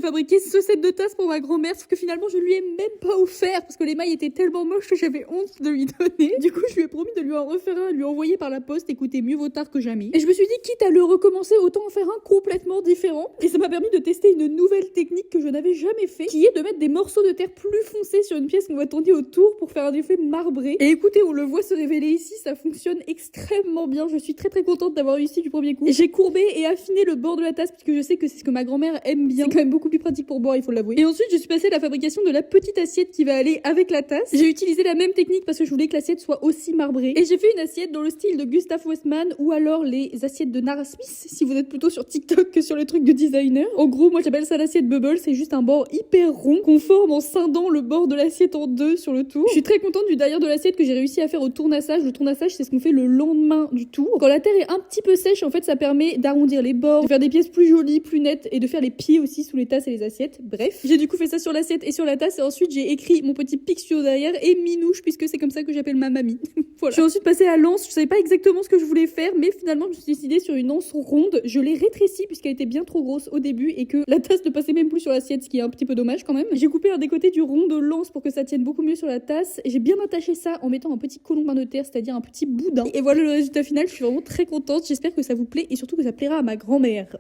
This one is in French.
fabriqué ce set de tasses pour ma grand-mère, sauf que finalement je lui ai même pas offert parce que les mailles étaient tellement moches que j'avais honte de lui donner. Du coup, je lui ai promis de lui en refaire un, de lui envoyer par la poste. Écoutez, mieux vaut tard que jamais. Et je me suis dit, quitte à le recommencer, autant en faire un complètement différent. Et ça m'a permis de tester une nouvelle technique que je n'avais jamais fait, qui est de mettre des morceaux de terre plus foncés sur une pièce qu'on va tourner autour pour faire un effet marbré. Et écoutez, on le voit se révéler ici, ça fonctionne extrêmement bien. Je suis très contente d'avoir réussi du premier coup. J'ai courbé et affiné le bord de la tasse parce que je sais que c'est ce que ma grand-mère aime bien. C'est quand même beaucoup plus pratique pour boire, il faut l'avouer. Et ensuite, je suis passée à la fabrication de la petite assiette qui va aller avec la tasse. J'ai utilisé la même technique parce que je voulais que l'assiette soit aussi marbrée. Et j'ai fait une assiette dans le style de Gustav Westman ou alors les assiettes de Nara Smith si vous êtes plutôt sur TikTok que sur les trucs de designer. En gros, moi j'appelle ça l'assiette bubble, c'est juste un bord hyper rond qu'on forme en scindant le bord de l'assiette en deux sur le tour. Je suis très contente du derrière de l'assiette que j'ai réussi à faire au tournassage. Le tournassage, c'est ce qu'on fait le lendemain du tour. Quand la terre est un petit peu sèche, en fait, ça permet d'arrondir les bords, de faire des pièces plus jolies, plus nettes et de faire les pieds aussi sous les tasses et les assiettes. Bref, j'ai du coup fait ça sur l'assiette et sur la tasse et ensuite j'ai écrit mon petit picture derrière et Minouche puisque c'est comme ça que j'appelle ma mamie. Voilà. Je suis ensuite passée à l'anse. Je savais pas exactement ce que je voulais faire, mais finalement je me suis décidée sur une anse ronde. Je l'ai rétrécie puisqu'elle était bien trop grosse au début et que la tasse ne passait même plus sur l'assiette, ce qui est un petit peu dommage quand même. J'ai coupé un des côtés du rond de l'anse pour que ça tienne beaucoup mieux sur la tasse. J'ai bien attaché ça en mettant un petit colombin de terre, c'est-à-dire un petit boudin. Et voilà le résultat final. Je suis vraiment très contente. J'espère que ça vous plaît et surtout que ça plaira à ma grand-mère.